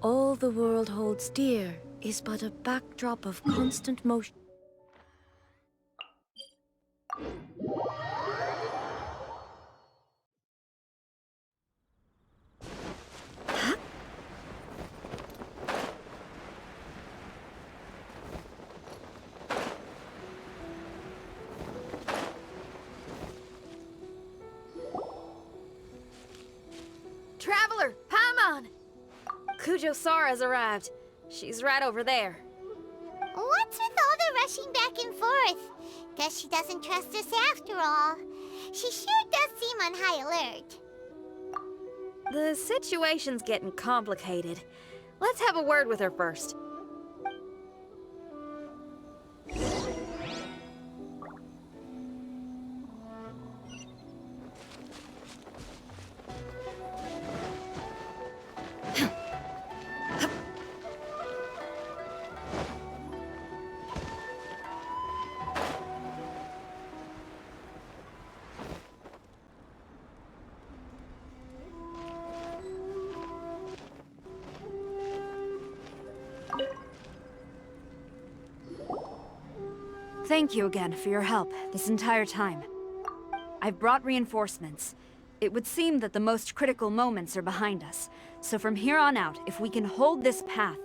All the world holds dear is but a backdrop of constant motion. Traveler, Paimon! Kujo-Sara's arrived. She's right over there. What's with all the rushing back and forth? Guess she doesn't trust us after all. She sure does seem on high alert. The situation's getting complicated. Let's have a word with her first. Thank you again for your help this entire time. I've brought reinforcements. It would seem that the most critical moments are behind us, so from here on out, if we can hold this path,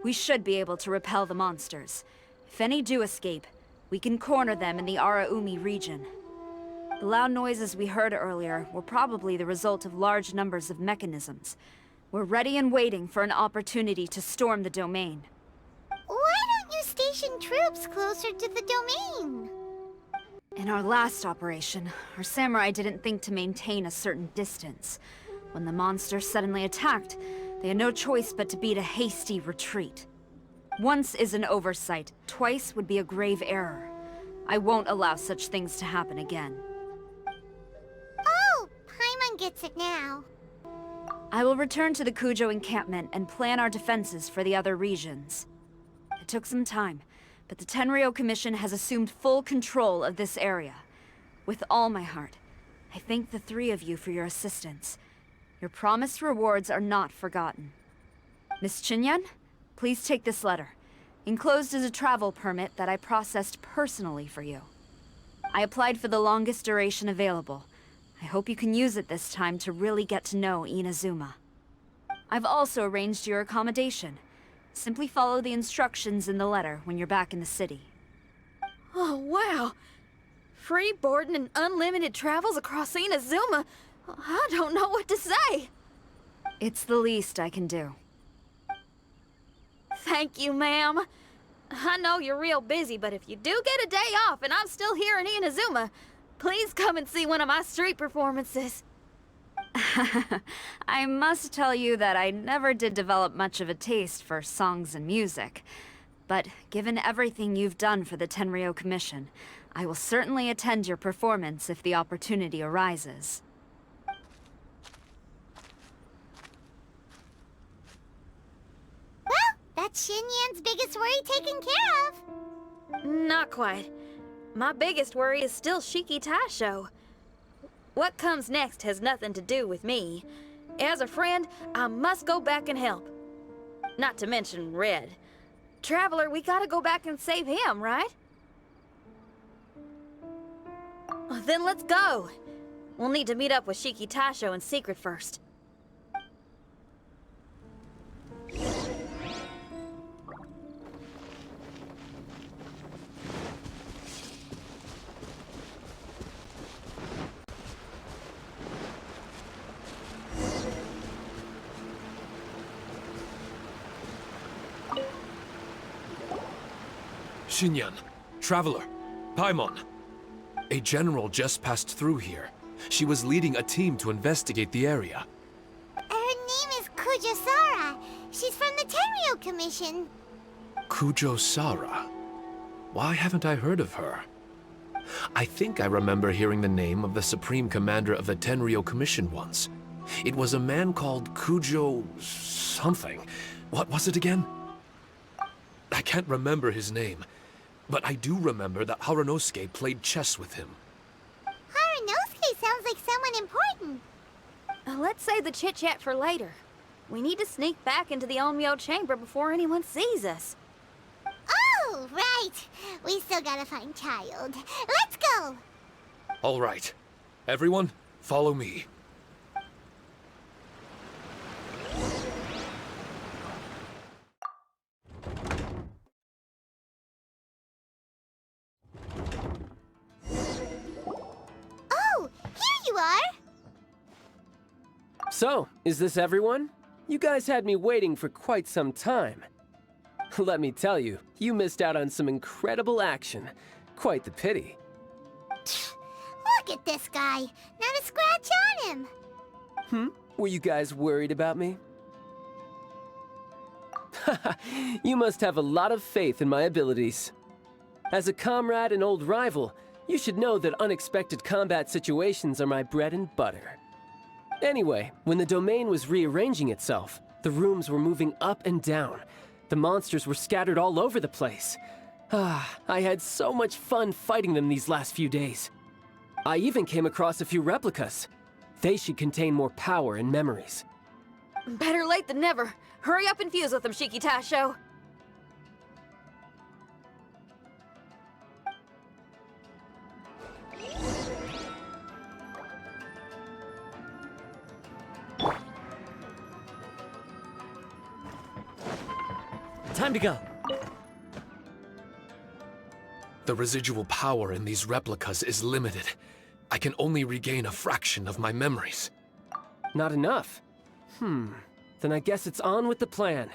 we should be able to repel the monsters. If any do escape, we can corner them in the Araumi region. The loud noises we heard earlier were probably the result of large numbers of mechanisms. We're ready and waiting for an opportunity to storm the domain. Why don't you station troops closer to the domain? In our last operation, our samurai didn't think to maintain a certain distance. When the monster suddenly attacked, they had no choice but to beat a hasty retreat. Once is an oversight, twice would be a grave error. I won't allow such things to happen again. Oh, Paimon gets it now. I will return to the Kujo encampment and plan our defenses for the other regions. It took some time, but the Tenryou Commission has assumed full control of this area. With all my heart, I thank the three of you for your assistance. Your promised rewards are not forgotten. Miss Xinyan, please take this letter. Enclosed is a travel permit that I processed personally for you. I applied for the longest duration available. I hope you can use it this time to really get to know Inazuma. I've also arranged your accommodation. Simply follow the instructions in the letter when you're back in the city. Oh, wow! Free boarding and unlimited travels across Inazuma? I don't know what to say! It's the least I can do. Thank you, ma'am. I know you're real busy, but if you do get a day off and I'm still here in Inazuma, please come and see one of my street performances. I must tell you that I never did develop much of a taste for songs and music. But given everything you've done for the Tenryou Commission, I will certainly attend your performance if the opportunity arises. Well, that's Xinyan's biggest worry taken care of. Not quite. My biggest worry is still Shiki Taisho. What comes next has nothing to do with me. As a friend, I must go back and help. Not to mention Red. Traveler, we gotta go back and save him, right? Then let's go. We'll need to meet up with Shiki Taisho in secret first. Xinyan, Traveler, Paimon. A general just passed through here. She was leading a team to investigate the area. Her name is Kujo-Sara. She's from the Tenryou Commission. Kujo-Sara? Why haven't I heard of her? I think I remember hearing the name of the Supreme Commander of the Tenryou Commission once. It was a man called Kujo... something. What was it again? I can't remember his name, but I do remember that Haranosuke played chess with him. Haranosuke sounds like someone important. Let's save the chit-chat for later. We need to sneak back into the Onmyo chamber before anyone sees us. Oh, right. We still gotta find Child. Let's go! All right. Everyone, follow me. Oh, here you are! So, is this everyone? You guys had me waiting for quite some time. Let me tell you, you missed out on some incredible action. Quite the pity. Look at this guy. Not a scratch on him. Were you guys worried about me? You must have a lot of faith in my abilities. As a comrade and old rival, you should know that unexpected combat situations are my bread and butter. Anyway, when the domain was rearranging itself, the rooms were moving up and down. The monsters were scattered all over the place. I had so much fun fighting them these last few days. I even came across a few replicas. They should contain more power and memories. Better late than never. Hurry up and fuse with them, Shiki Taisho. Time to go. The residual power in these replicas is limited. I can only regain a fraction of my memories. Not enough. Then I guess it's on with the plan.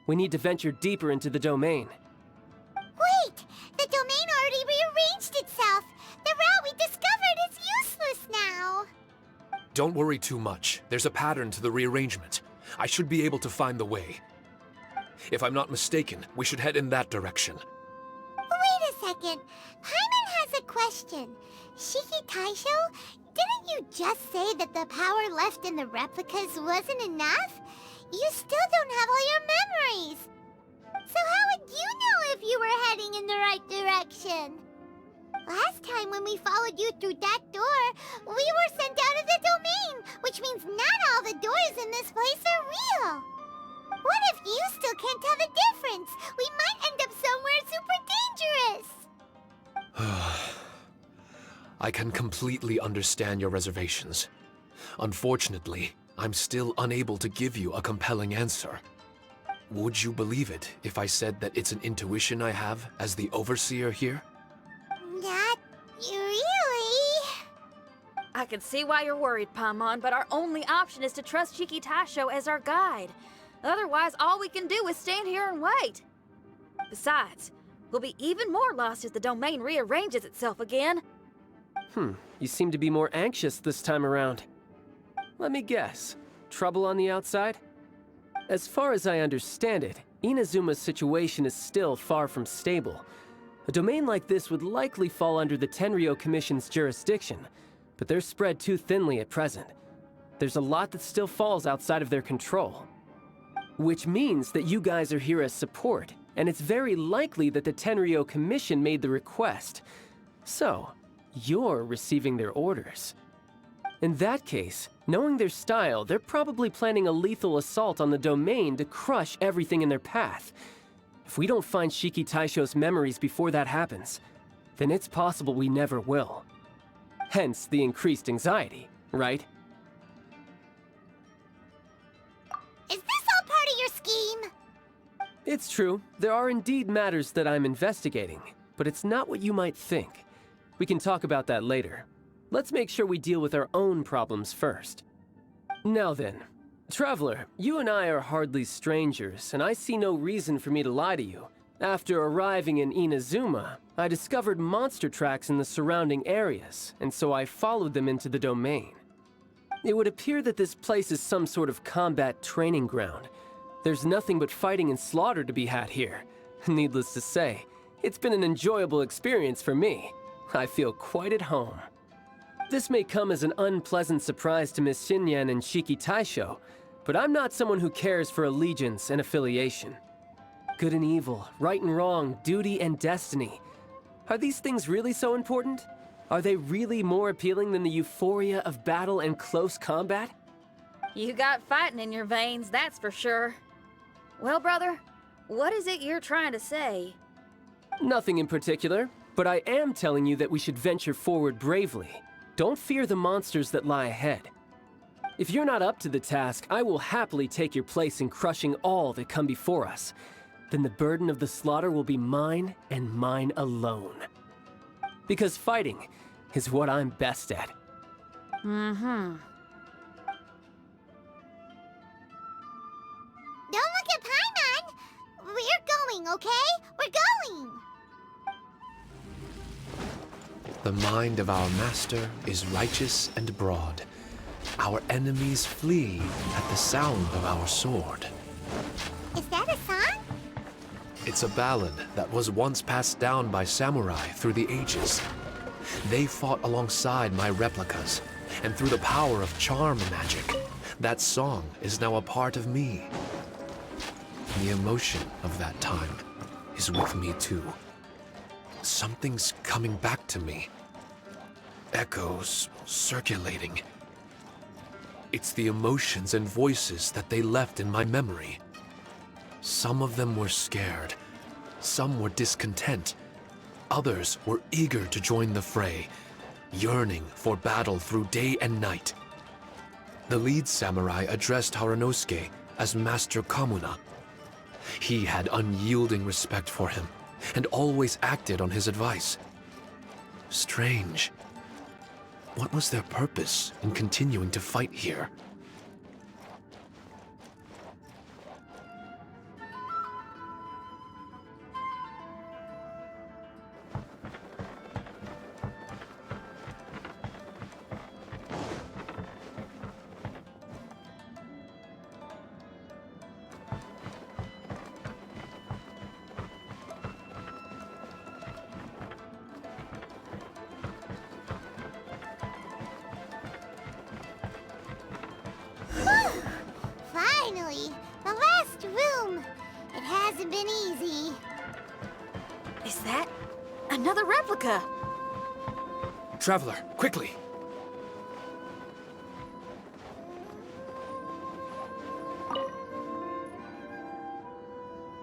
We need to venture deeper into the domain. Wait! The domain already rearranged itself! The route we discovered is useless now! Don't worry too much. There's a pattern to the rearrangement. I should be able to find the way. If I'm not mistaken, we should head in that direction. Wait a second. Paimon has a question. Shiki Taisho, didn't you just say that the power left in the replicas wasn't enough? You still don't have all your memories. So how would you know if you were heading in the right direction? Last time when we followed you through that door, we were sent out of the domain, which means not all the doors in this place are real. What if you still can't tell the difference? We might end up somewhere super dangerous. I can completely understand your reservations. Unfortunately, I'm still unable to give you a compelling answer. Would you believe it if I said that it's an intuition I have as the overseer here? Not really. I can see why you're worried, Paimon, but our only option is to trust Shiki Taisho as our guide. Otherwise, all we can do is stand here and wait. Besides, we'll be even more lost if the domain rearranges itself again. You seem to be more anxious this time around. Let me guess. Trouble on the outside? As far as I understand it, Inazuma's situation is still far from stable. A domain like this would likely fall under the Tenryo Commission's jurisdiction, but they're spread too thinly at present. There's a lot that still falls outside of their control. Which means that you guys are here as support, and it's very likely that the Tenryo Commission made the request. So, you're receiving their orders. In that case, knowing their style, they're probably planning a lethal assault on the domain to crush everything in their path. If we don't find Shiki Taisho's memories before that happens, then it's possible we never will. Hence the increased anxiety, right? Is this all part of your scheme? It's true, there are indeed matters that I'm investigating, but it's not what you might think. We can talk about that later. Let's make sure we deal with our own problems first. Now then, Traveler, you and I are hardly strangers, and I see no reason for me to lie to you. After arriving in Inazuma, I discovered monster tracks in the surrounding areas, and so I followed them into the domain. It would appear that this place is some sort of combat training ground. There's nothing but fighting and slaughter to be had here. Needless to say, it's been an enjoyable experience for me. I feel quite at home. This may come as an unpleasant surprise to Miss Xinyan and Shiki Taisho, but I'm not someone who cares for allegiance and affiliation. Good and evil, right and wrong, duty and destiny. Are these things really so important? Are they really more appealing than the euphoria of battle and close combat? You got fighting in your veins, that's for sure. Well, brother, what is it you're trying to say? Nothing in particular, but I am telling you that we should venture forward bravely. Don't fear the monsters that lie ahead. If you're not up to the task, I will happily take your place in crushing all that come before us. Then the burden of the slaughter will be mine and mine alone. Because fighting is what I'm best at. Mm-hmm. Don't look at Paimon! We're going, okay? We're going! The mind of our master is righteous and broad. Our enemies flee at the sound of our sword. Is that a song? It's a ballad that was once passed down by samurai through the ages. They fought alongside my replicas, and through the power of charm magic, that song is now a part of me. The emotion of that time is with me too. Something's coming back to me. Echoes circulating. It's the emotions and voices that they left in my memory. Some of them were scared. Some were discontent. Others were eager to join the fray, yearning for battle through day and night. The lead samurai addressed Haranosuke as Master Kamuna. He had unyielding respect for him, and always acted on his advice. Strange. What was their purpose in continuing to fight here? Finally! The last room! It hasn't been easy. Is that another replica? Traveler, quickly!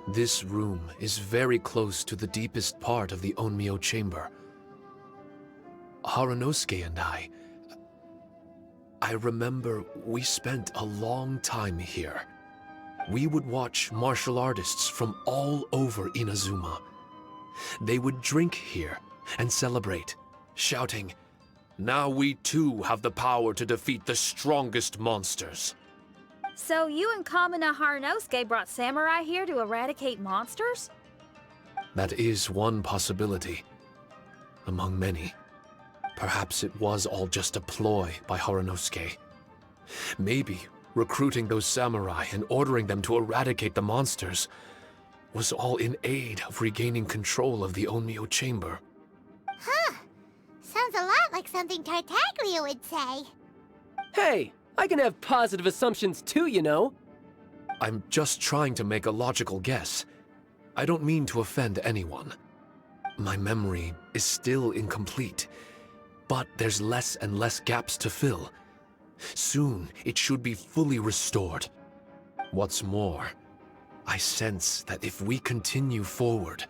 This room is very close to the deepest part of the Onmyo chamber. Haranosuke and I remember we spent a long time here. We would watch martial artists from all over Inazuma. They would drink here and celebrate, shouting, "Now we too have the power to defeat the strongest monsters." So you and Kamuna Haranosuke brought samurai here to eradicate monsters? That is one possibility, among many. Perhaps it was all just a ploy by Haranosuke. Maybe recruiting those samurai and ordering them to eradicate the monsters was all in aid of regaining control of the Onmyo chamber. Huh. Sounds a lot like something Tartaglia would say. Hey, I can have positive assumptions too, you know. I'm just trying to make a logical guess. I don't mean to offend anyone. My memory is still incomplete, but there's less and less gaps to fill. Soon, it should be fully restored. What's more, I sense that if we continue forward,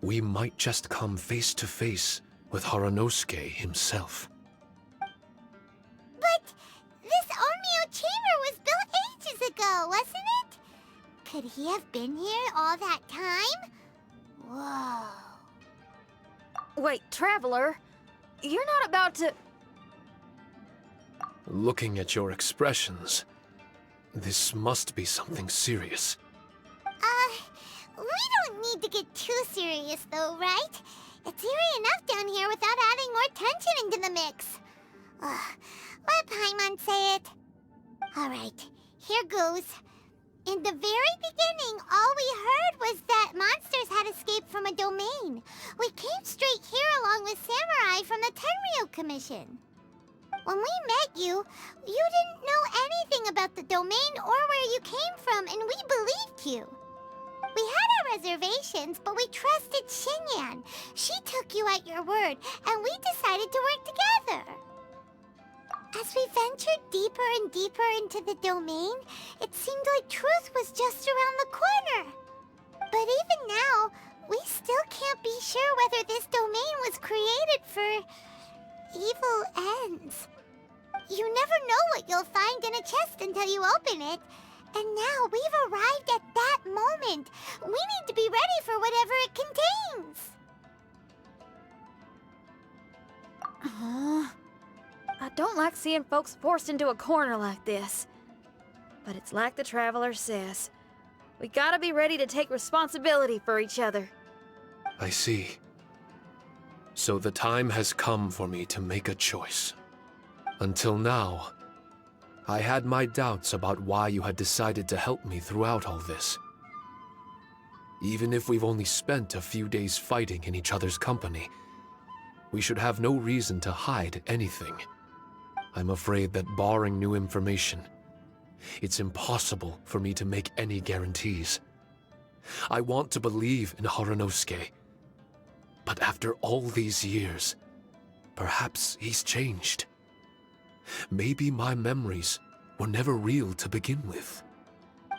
we might just come face to face with Haranosuke himself. But this Onmyo chamber was built ages ago, wasn't it? Could he have been here all that time? Whoa. Wait, Traveler, you're not about to... Looking at your expressions, this must be something serious. We don't need to get too serious though, right? It's eerie enough down here without adding more tension into the mix. Let Paimon say it. Alright, here goes. In the very beginning, all we heard was that monsters had escaped from a domain. We came straight here along with samurai from the Tenryo Commission. When we met you, you didn't know anything about the domain or where you came from, and we believed you. We had our reservations, but we trusted Xinyan. She took you at your word, and we decided to work together. As we ventured deeper and deeper into the domain, it seemed like truth was just around the corner. But even now, we still can't be sure whether this domain was created for evil ends. You never know what you'll find in a chest until you open it. And now we've arrived at that moment. We need to be ready for whatever it contains. I don't like seeing folks forced into a corner like this. But it's like the Traveler says. We gotta be ready to take responsibility for each other. I see. So the time has come for me to make a choice. Until now, I had my doubts about why you had decided to help me throughout all this. Even if we've only spent a few days fighting in each other's company, we should have no reason to hide anything. I'm afraid that barring new information, it's impossible for me to make any guarantees. I want to believe in Haranosuke, but after all these years, perhaps he's changed. Maybe my memories were never real to begin with.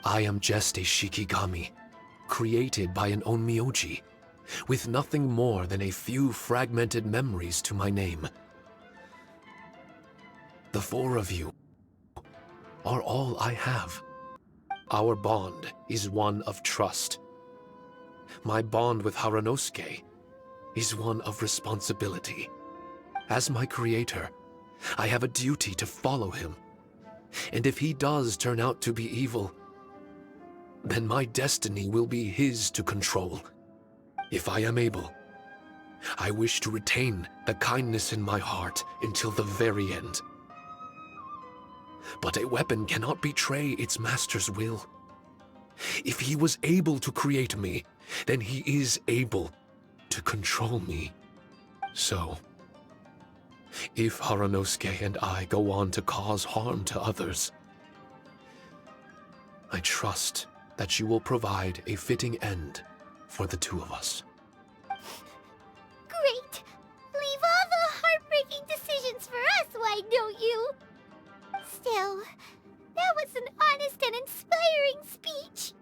I am just a Shikigami, created by an Onmyoji, with nothing more than a few fragmented memories to my name. The four of you are all I have. Our bond is one of trust. My bond with Haranosuke is one of responsibility. As my creator, I have a duty to follow him. And if he does turn out to be evil, then my destiny will be his to control. If I am able, I wish to retain the kindness in my heart until the very end. But a weapon cannot betray its master's will. If he was able to create me, then he is able to control me. So, if Haranosuke and I go on to cause harm to others, I trust that you will provide a fitting end for the two of us. Great! Leave all the heartbreaking decisions for us, why don't you? Still, that was an honest and inspiring speech.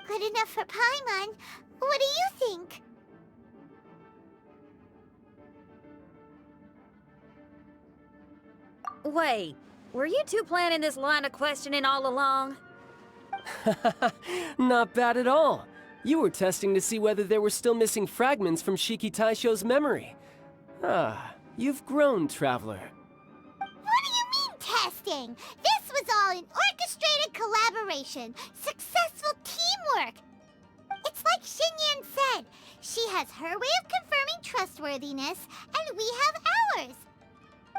Good enough for Paimon. What do you think? Wait, were you two planning this line of questioning all along? Not bad at all. You were testing to see whether there were still missing fragments from Shiki Taisho's memory. Ah, you've grown, Traveler. What do you mean, testing? This was all an orchestrated collaboration. Successful teamwork. It's like Xinyan said. She has her way of confirming trustworthiness, and we have ours.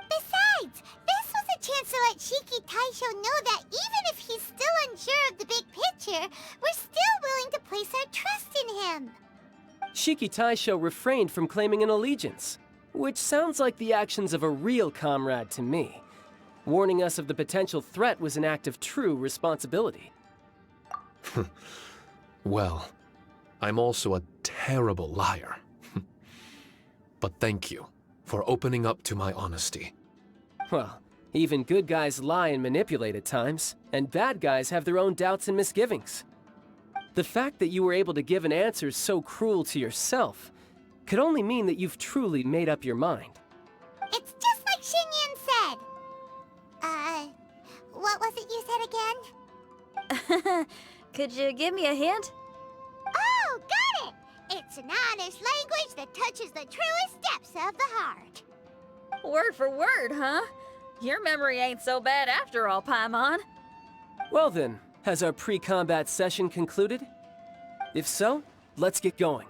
Besides, this was a chance to let Shiki Taisho know that even if he's still unsure of the big picture, we're still willing to place our trust in him. Shiki Taisho refrained from claiming an allegiance, which sounds like the actions of a real comrade to me. Warning us of the potential threat was an act of true responsibility. Well, I'm also a terrible liar. But thank you for opening up to my honesty. Well, even good guys lie and manipulate at times, and bad guys have their own doubts and misgivings. The fact that you were able to give an answer so cruel to yourself could only mean that you've truly made up your mind. It's just like Xinyan said. What was it you said again? Could you give me a hint? Oh, got it! It's an honest language that touches the truest depths of the heart. Word for word, huh? Your memory ain't so bad after all, Paimon. Well then, has our pre-combat session concluded? If so, let's get going.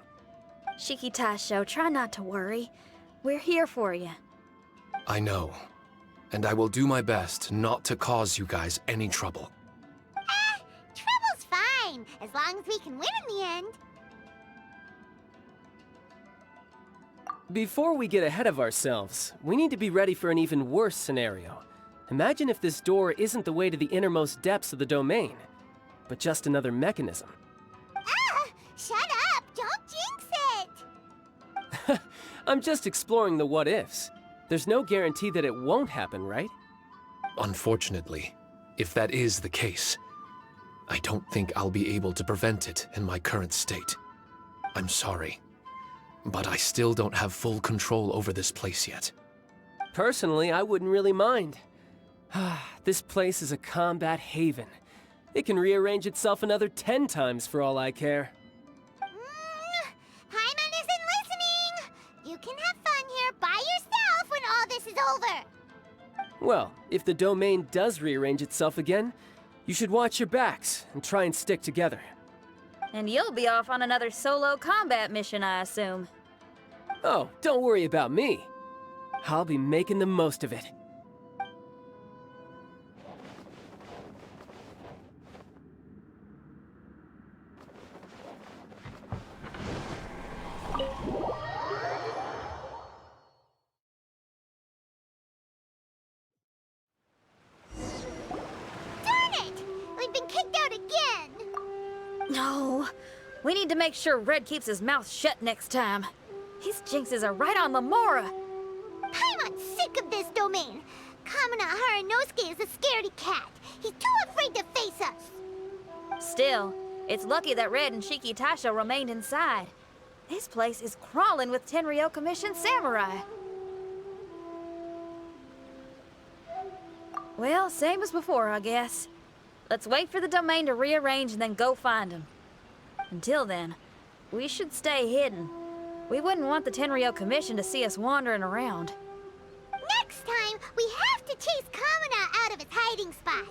Shiki Taisho, try not to worry. We're here for you. I know, and I will do my best not to cause you guys any trouble. Trouble's fine, as long as we can win in the end. Before we get ahead of ourselves, we need to be ready for an even worse scenario. Imagine if this door isn't the way to the innermost depths of the domain, but just another mechanism. Shut up! Don't jinx it! I'm just exploring the what-ifs. There's no guarantee that it won't happen, right? Unfortunately, if that is the case, I don't think I'll be able to prevent it in my current state. I'm sorry, but I still don't have full control over this place yet. Personally, I wouldn't really mind. This place is a combat haven. It can rearrange itself another 10 times for all I care. Paimon isn't listening! You can have fun here by yourself when all this is over! Well, if the domain does rearrange itself again, you should watch your backs and try and stick together. And you'll be off on another solo combat mission, I assume. Oh, don't worry about me. I'll be making the most of it. Darn it! We've been kicked out again! No. We need to make sure Red keeps his mouth shut next time. His jinxes are right on Lamora. Paimon's sick of this domain! Kamina Haranosuke is a scaredy cat. He's too afraid to face us! Still, it's lucky that Red and Shiki Taisho remained inside. This place is crawling with Tenryo Commission samurai. Well, same as before, I guess. Let's wait for the domain to rearrange and then go find him. Until then, we should stay hidden. We wouldn't want the Tenryo Commission to see us wandering around. Next time, we have to chase Kamina out of his hiding spot!